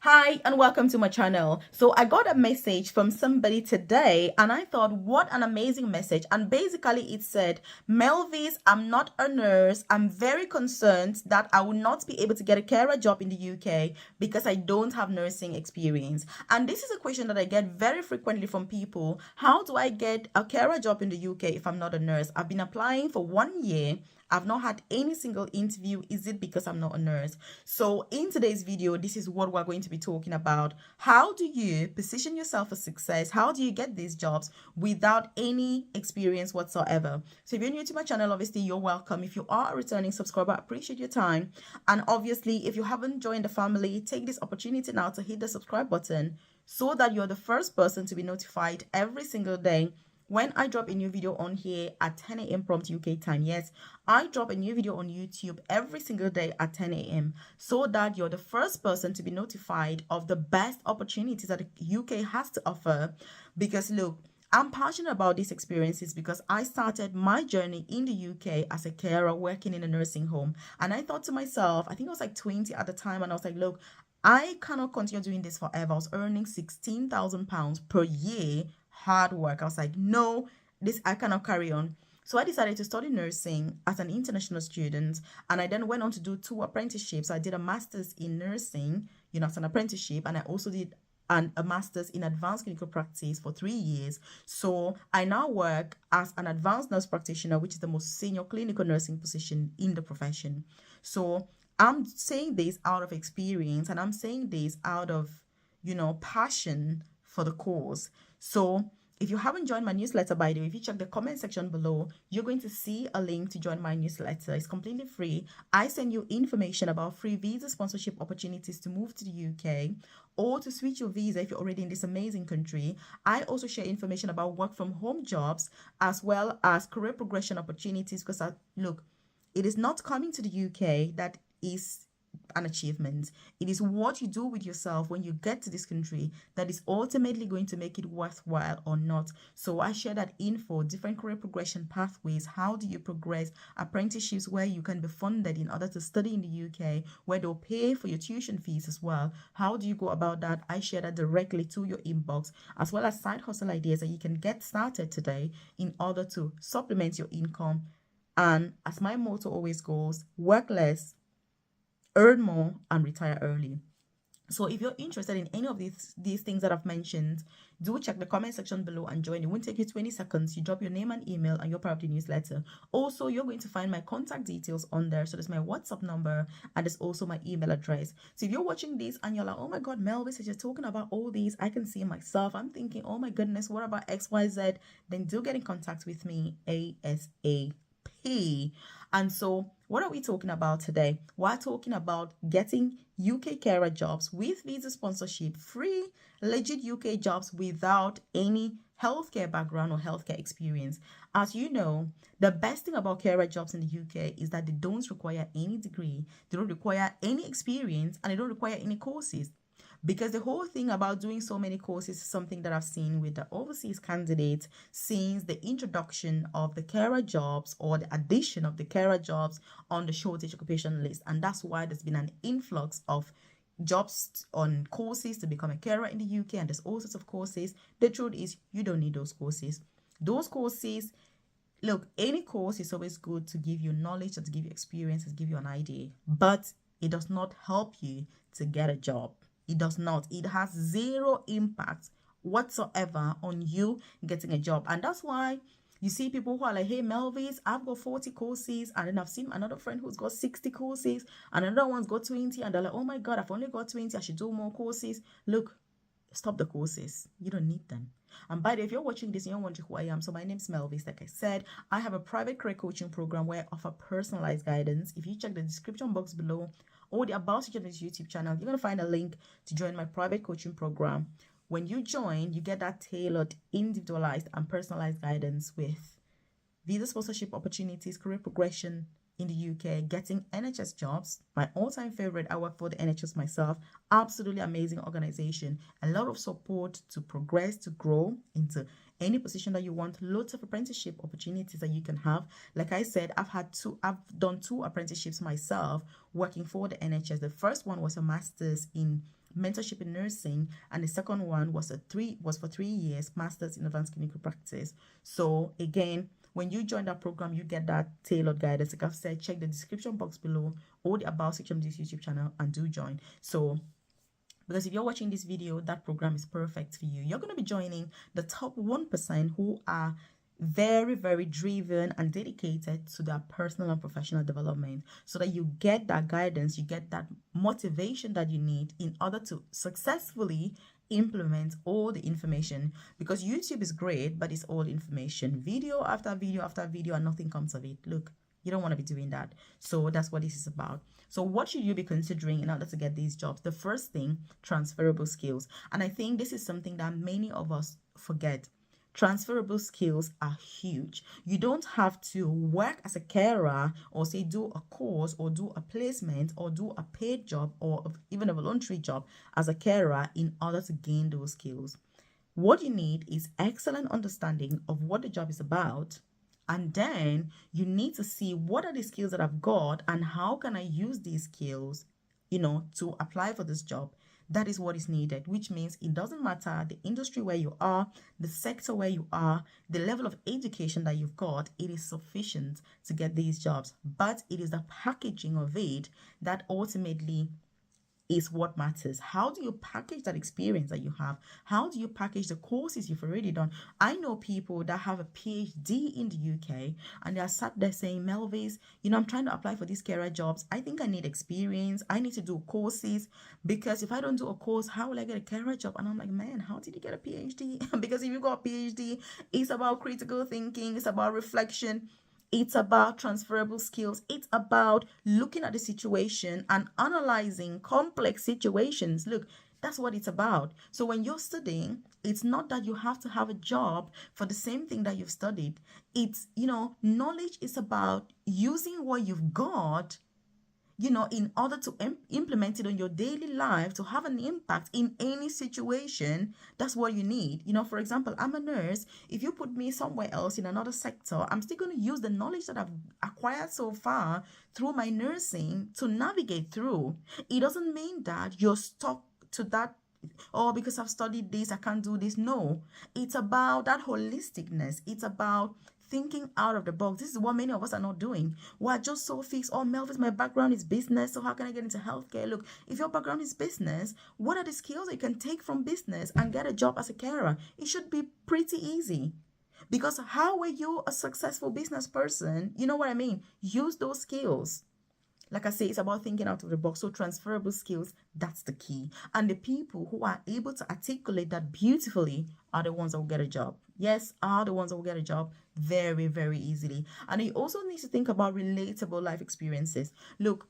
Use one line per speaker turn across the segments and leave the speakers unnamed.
Hi and welcome to my channel. So I got a message from somebody today and I thought, what an amazing message. And basically it said, Melvis, I'm not a nurse. I'm very concerned that I will not be able to get a carer job in the UK because I don't have nursing experience. And this is a question that I get very frequently from people. How do I get a carer job in the UK if I'm not a nurse? I've been applying for 1 year. I've not had any single interview. Is it because I'm not a nurse? So in today's video, this is what we're going to be talking about. How do you position yourself for success? How do you get these jobs without any experience whatsoever? So if you're new to my channel, obviously you're welcome. If you are a returning subscriber, I appreciate your time. And obviously, if you haven't joined the family, take this opportunity now to hit the subscribe button so that you're the first person to be notified every single day when I drop a new video on here at 10 a.m. prompt UK time. Yes, I drop a new video on YouTube every single day at 10 a.m. so that you're the first person to be notified of the best opportunities that the UK has to offer. Because look, I'm passionate about these experiences because I started my journey in the UK as a carer working in a nursing home. And I thought to myself, I think I was like 20 at the time, and I was like, look, I cannot continue doing this forever. I was earning £16,000 per year, hard work. I was like, no, this I cannot carry on. So I decided to study nursing as an international student, and I then went on to do 2 apprenticeships. I did a master's in nursing, as an apprenticeship, and I also did a master's in advanced clinical practice for 3 years. So I now work as an advanced nurse practitioner, which is the most senior clinical nursing position in the profession. So I'm saying this out of experience, and I'm saying this out of, passion for the cause. So if you haven't joined my newsletter, by the way, if you check the comment section below, you're going to see a link to join my newsletter. It's completely free. I send you information about free visa sponsorship opportunities to move to the UK or to switch your visa if you're already in this amazing country. I also share information about work from home jobs as well as career progression opportunities because, look, it is not coming to the UK that is an achievement. It is what you do with yourself when you get to this country that is ultimately going to make it worthwhile or not. So I share that info, different career progression pathways. How do you progress? Apprenticeships where you can be funded in order to study in the UK, where they'll pay for your tuition fees as well. How do you go about that? I share that directly to your inbox, as well as side hustle ideas that you can get started today in order to supplement your income. And as my motto always goes, work less, earn more, and retire early. So if you're interested in any of these things that I've mentioned, do check the comment section below and join. It won't take you 20 seconds. You drop your name and email and you're part of the newsletter. Also, you're going to find my contact details on there. So there's my WhatsApp number and there's also my email address. So if you're watching this and you're like, oh my God, Melvis, you're talking about all these, I can see myself. I'm thinking, oh my goodness, what about XYZ? Then do get in contact with me ASAP. And so what are we talking about today? We're talking about getting UK carer jobs with visa sponsorship, free, legit UK jobs without any healthcare background or healthcare experience. As you know, the best thing about carer jobs in the UK is that they don't require any degree, they don't require any experience, and they don't require any courses. Because the whole thing about doing so many courses is something that I've seen with the overseas candidates since the introduction of the carer jobs or the addition of the carer jobs on the shortage occupation list. And that's why there's been an influx of jobs on courses to become a carer in the UK. And there's all sorts of courses. The truth is, you don't need those courses. Those courses, look, any course is always good to give you knowledge, to give you experience, to give you an idea. But it does not help you to get a job. It does not. It has zero impact whatsoever on you getting a job. And that's why you see people who are like, hey, Melvis, I've got 40 courses. And then I've seen another friend who's got 60 courses. And another one's got 20. And they're like, oh my God, I've only got 20. I should do more courses. Look, stop the courses. You don't need them. And by the way, if you're watching this and you're wondering who I am, so my name's Melvis. Like I said, I have a private career coaching program where I offer personalized guidance. If you check the description box below, or the about section of this YouTube channel, you're going to find a link to join my private coaching program. When you join, you get that tailored, individualized, and personalized guidance with visa sponsorship opportunities, career progression in the UK, getting NHS jobs. My all-time favorite, I work for the NHS myself. Absolutely amazing organization. A lot of support to progress, to grow into any position that you want. Loads of apprenticeship opportunities that you can have. Like I said, I've done 2 apprenticeships myself working for the NHS. The first one was a master's in mentorship in nursing, and the second one was for 3 years, masters in advanced clinical practice. So again, when you join that program, you get that tailored guidance. Like I've said, check the description box below or the about section of this YouTube channel and do join. So because if you're watching this video, that program is perfect for you. You're going to be joining the top 1% who are very, very driven and dedicated to their personal and professional development, so that you get that guidance, you get that motivation that you need in order to successfully implement all the information. Because YouTube is great, but it's all information, video after video after video, and nothing comes of it. Look, you don't want to be doing that. So that's what this is about. So what should you be considering in order to get these jobs? The first thing, transferable skills. And I think this is something that many of us forget. Transferable skills are huge. You don't have to work as a carer or say do a course or do a placement or do a paid job or even a voluntary job as a carer in order to gain those skills. What you need is excellent understanding of what the job is about. And then you need to see what are the skills that I've got and how can I use these skills, to apply for this job. That is what is needed, which means it doesn't matter the industry where you are, the sector where you are, the level of education that you've got, it is sufficient to get these jobs. But it is the packaging of it that ultimately is what matters. How do you package that experience that you have? How do you package the courses you've already done? I know people that have a PhD in the UK and they are sat there saying, Melvis, I'm trying to apply for these career jobs. I think I need experience. I need to do courses, because if I don't do a course, how will I get a career job? And I'm like, man, how did you get a PhD? Because if you got a PhD, it's about critical thinking. It's about reflection. It's about transferable skills. It's about looking at the situation and analyzing complex situations. Look, that's what it's about. So when you're studying, it's not that you have to have a job for the same thing that you've studied. It's, knowledge is about using what you've got, in order to implement it on your daily life to have an impact in any situation. That's what you need. For example, I'm a nurse. If you put me somewhere else in another sector, I'm still going to use the knowledge that I've acquired so far through my nursing to navigate through. It doesn't mean that you're stuck to that, because I've studied this, I can't do this. No, it's about that holisticness. It's about thinking out of the box. This is what many of us are not doing. We're just so fixed. Oh, Melvis, my background is business, so how can I get into healthcare? Look, if your background is business, what are the skills that you can take from business and get a job as a carer? It should be pretty easy. Because how were you a successful business person? You know what I mean? Use those skills. Like I say, it's about thinking out of the box. So transferable skills, that's the key. And the people who are able to articulate that beautifully are the ones that will get a job. Yes, are the ones that will get a job very, very easily. And you also need to think about relatable life experiences. Look,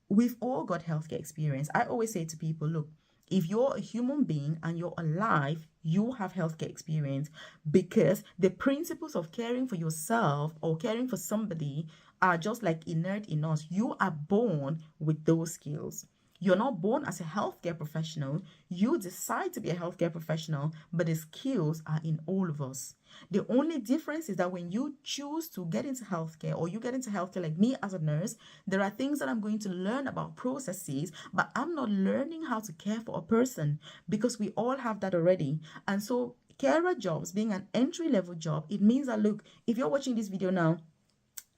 we've all got healthcare experience. I always say to people, look, if you're a human being and you're alive, you have healthcare experience, because the principles of caring for yourself or caring for somebody are just like inherent in us. You are born with those skills. You're not born as a healthcare professional. You decide to be a healthcare professional, but the skills are in all of us. The only difference is that when you choose to get into healthcare, or you get into healthcare like me as a nurse, there are things that I'm going to learn about processes, but I'm not learning how to care for a person, because we all have that already. And so carer jobs being an entry-level job, it means that, look, if you're watching this video now,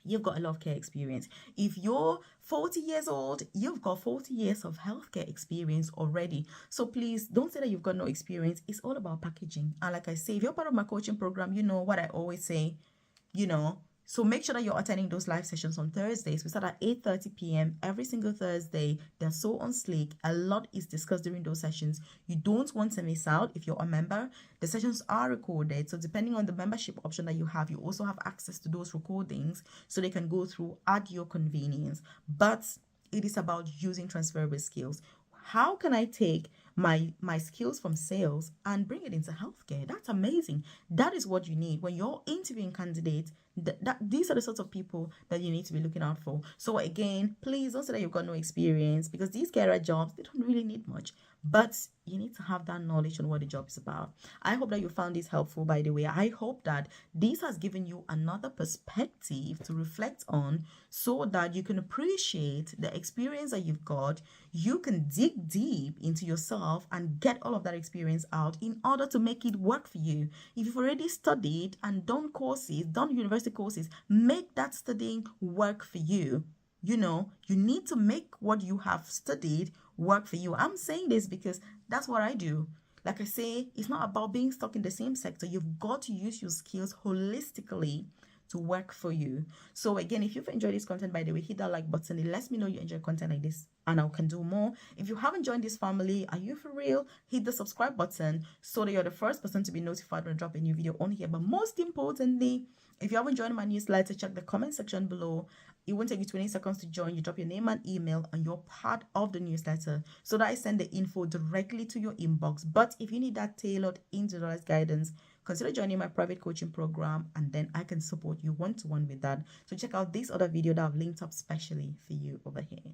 you've got a lot of care experience. If you're 40 years old, you've got 40 years of healthcare experience already. So please don't say that you've got no experience. It's all about packaging. And like I say, if you're part of my coaching program, you know what I always say, so make sure that you're attending those live sessions on Thursdays. We start at 8:30 p.m. every single Thursday. They're so on sleek. A lot is discussed during those sessions. You don't want to miss out if you're a member. The sessions are recorded. So depending on the membership option that you have, you also have access to those recordings so they can go through at your convenience. But it is about using transferable skills. How can I take my skills from sales and bring it into healthcare? That's amazing. That is what you need. When you're interviewing candidates, These are the sorts of people that you need to be looking out for. So again, please don't say that you've got no experience, because these carer jobs, they don't really need much, but you need to have that knowledge on what the job is about. I hope that you found this helpful, by the way. I hope that this has given you another perspective to reflect on, so that you can appreciate the experience that you've got. You can dig deep into yourself and get all of that experience out in order to make it work for you. If you've already studied and done courses, done university courses, make that studying work for you. You need to make what you have studied work for you. I'm saying this because that's what I do. Like I say, it's not about being stuck in the same sector. You've got to use your skills holistically to work for you. So again, if you've enjoyed this content, by the way, hit that like button. It lets me know you enjoy content like this and I can do more. If you haven't joined this family, are you for real? Hit the subscribe button so that you're the first person to be notified when I drop a new video on here. But most importantly, if you haven't joined my newsletter, check the comment section below. It won't take you 20 seconds to join. You drop your name and email and you're part of the newsletter, so that I send the info directly to your inbox. But if you need that tailored individualized guidance, consider joining my private coaching program, and then I can support you one-to-one with that. So check out this other video that I've linked up specially for you over here.